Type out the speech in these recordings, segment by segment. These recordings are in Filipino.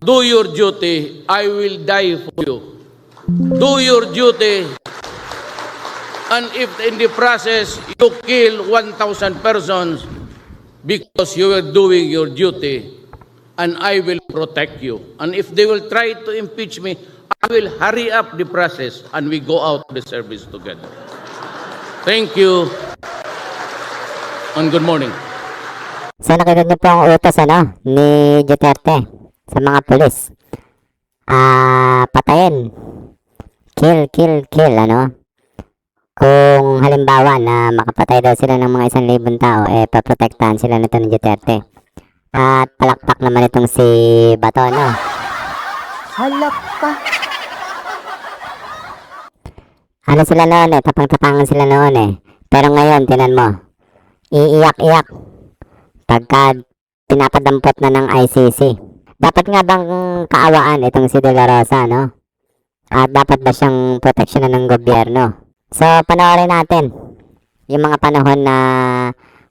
Do your duty, I will die for you. Do your duty, and if in the process you kill 1,000 persons because you were doing your duty, and I will protect you. And if they will try to impeach me, I will hurry up the process and we go out of the service together. Thank you and good morning. So nakinig niyo po ang utos ni Duterte sa mga pulis. Patayin. Kill, Kung halimbawa na makapatay daw sila ng mga 1,000 tao, paprotektahan sila nito ni Duterte. At palakpak naman itong si Bato, Halak pa. Ano sila noon tapang-tapangan sila noon Pero ngayon, tinan mo, iiyak-iyak pagka pinapadampot na ng ICC. Dapat nga bang kaawaan itong si De La Rosa, At dapat ba siyang proteksyonan ng gobyerno? So, panoorin natin yung mga panahon na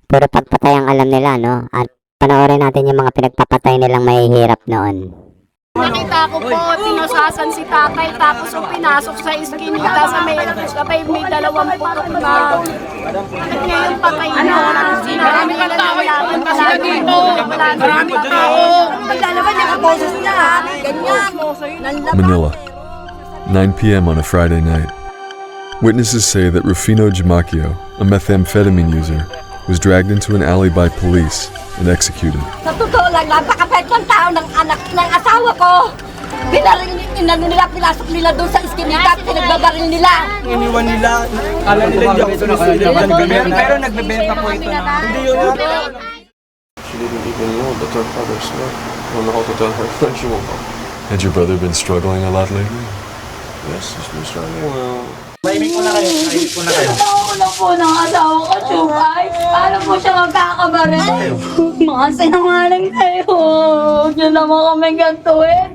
puro pagpatay ang alam nila, At panoorin natin yung mga pinagpapatay nilang mahihirap noon. Nakita ko po, tinosasan si tatay, tapos pinasok sa iskinita sa may 20 putok na. At ngayon patay na. Marami kang tao, kasi dito. Marami kang tao. Maglalaban niya ang boses niya, Ganyan. Manila, 9 p.m. on a Friday night. Witnesses say that Rufino Giamacchio, a methamphetamine user, was dragged into an alley by police and executed. Sa totoo lang, napakapait ng tao ng anak ng asawa ko. Pinasok nila doon sa iskinita, pinagbabaril nila. Iniwan nila, kala nila hindi ako sumisilip. Pero nagbebenta po ito na. Hindi yun. She didn't even know that her father's dead. I don't know how to tell her when she woke up. Had your brother been struggling a lot lately? Yes, he's been struggling. Tahimik mo na kayo, tahimik mo na kayo. Ako na po ng asawa ko, Chupay. Paano po siya magkakabaril? Mga sinungaling kayo. Huwag niyo naman kami gantuin.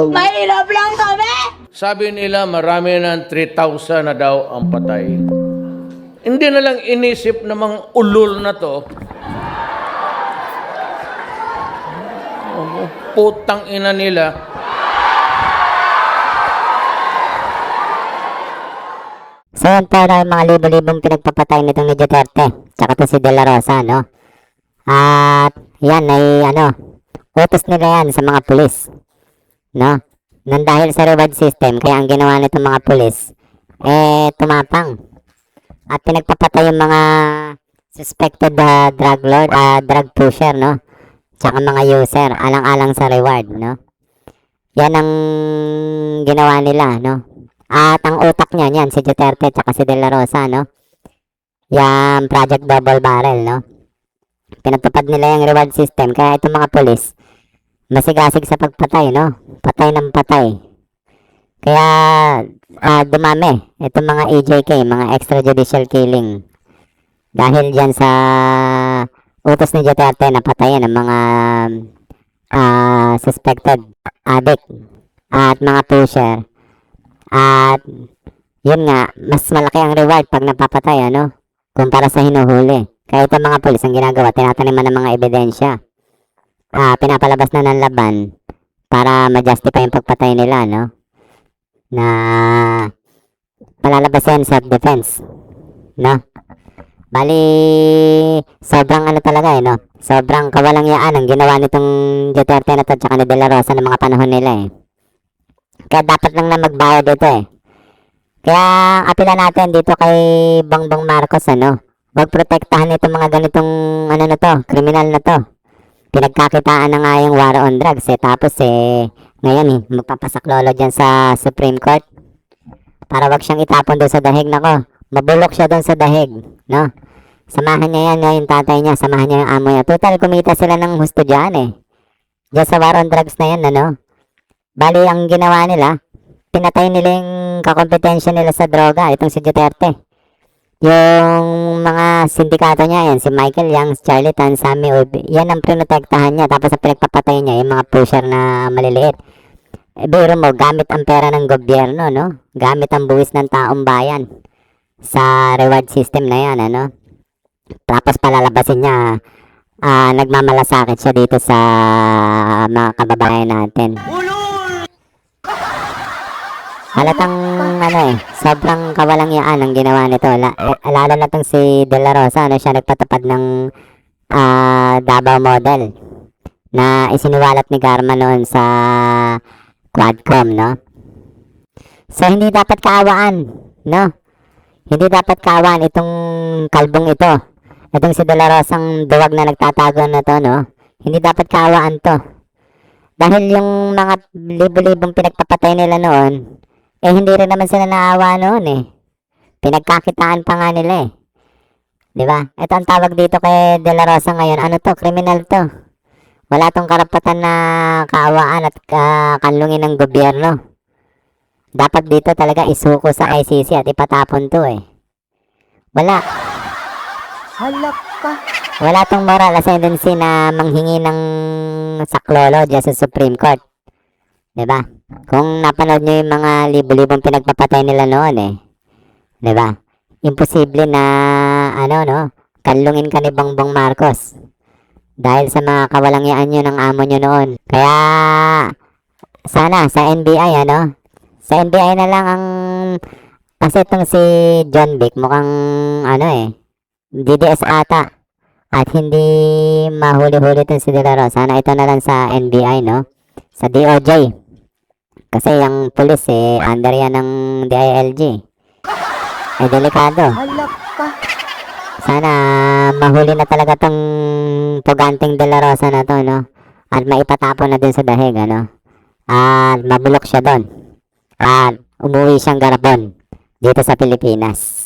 Mahirap lang kami. Sabi nila marami ng 3,000 na daw ang patay. Hindi na lang inisip ng mga ulol na to. Putang ina nila. So yan para mga libo-libong pinagpapatay nitong ni Duterte, tsaka to si De La Rosa, At yan ay utos nila yan sa mga pulis, Nang dahil sa reward system, kaya ang ginawa nitong mga pulis, tumapang. At pinagpapatay yung mga suspected drug lord, drug pusher, Tsaka mga user, alang-alang sa reward, Yan ang ginawa nila, At ang utak niyan, si Duterte at si De La Rosa, Yung Project Double Barrel, Pinatupad nila yung reward system, kaya itong mga pulis, masigasig sa pagpatay, Patay ng patay. Kaya, dumami, itong mga EJK, mga extrajudicial killing. Dahil dyan sa utos ni Duterte na patayin ang mga suspected addict at mga pusher. At yun nga, mas malaki ang reward pag napapatay, kumpara sa hinuhuli. Kaya itong mga pulis, ang ginagawa, tinataniman ng mga ebidensya. Pinapalabas na ng laban para ma-justify yung pagpatay nila, Na palalabas yan self-defense, Bali, sobrang talaga, Sobrang kawalangyaan ang ginawa nitong Duterte na to, tsaka ni De La Rosa ng mga panahon nila, Kaya dapat lang na magbayad dito, Kaya apila natin dito kay Bongbong Marcos, Wag protektahan itong mga ganitong, kriminal na to. Pinagkakitaan na nga yung war on drugs, Tapos, ngayon, magpapasaklolo dyan sa Supreme Court. Para wag siyang itapon doon sa dahig, mabulok siya doon sa dahig, Samahan niya yan, yung tatay niya, samahan niya yung amo niya. Total, kumita sila ng husto dyan, Diyan sa war on drugs na yan, Bali, ang ginawa nila, pinatay nila yung kakompetensya nila sa droga, itong si Duterte. Yung mga sindikato niya, yan, si Michael Yang, si Charlie Tan, Sammy Ubi, yan ang pinotektahan niya. Tapos ang pinagpapatay niya, yung mga pusher na maliliit. Biro mo, gamit ang pera ng gobyerno, Gamit ang buwis ng taong bayan sa reward system na yan, Tapos palalabasin niya, nagmamalasakit siya dito sa mga kababayan natin. Halatang sobrang kawalangyaan ang ginawa nito. Lalo na tong si De La Rosa, siya nagpatupad ng Davao model na isinuwalat ni Garma noon sa Quadcom, no? So, hindi dapat kaawaan, no? Hindi dapat kaawaan itong kalbong ito. Itong si De La Rosang duwag na nagtatago na to, no? Hindi dapat kaawaan to. Dahil yung mga libo-libong pinagpapatay nila noon, hindi rin naman sila naawa noon Pinagkakitaan pa nga nila Di ba? Ito ang tawag dito kay De La Rosa ngayon. Ano to? Kriminal to. Wala tong karapatan na kaawaan at kanlungin ng gobyerno. Dapat dito talaga isuko sa ICC at ipatapon to Wala. Halak ka. Wala tong moral ascendancy na manghingi ng saklolo dyan sa Supreme Court. Diba? Kung napanood nyo yung mga libo-libong pinagpapatay nila noon Diba? Imposible na, kanlungin ka ni Bongbong Marcos. Dahil sa mga kawalangyaan nyo ng amo nyo noon. Kaya, sana sa NBI, sa NBI na lang ang, kasi itong si John Vic mukhang, DDS ata. At hindi mahuli-huli itong si De La Rosa. Sana ito na lang sa NBI, sa DOJ. Kasi yung pulis under yan ng DILG. Delikado. Halak ka. Sana mahuli na talaga tong puganting De La Rosa na to, At maipatapon na din sa dahig, At mabulok siya doon. At umuwi siyang garapon dito sa Pilipinas.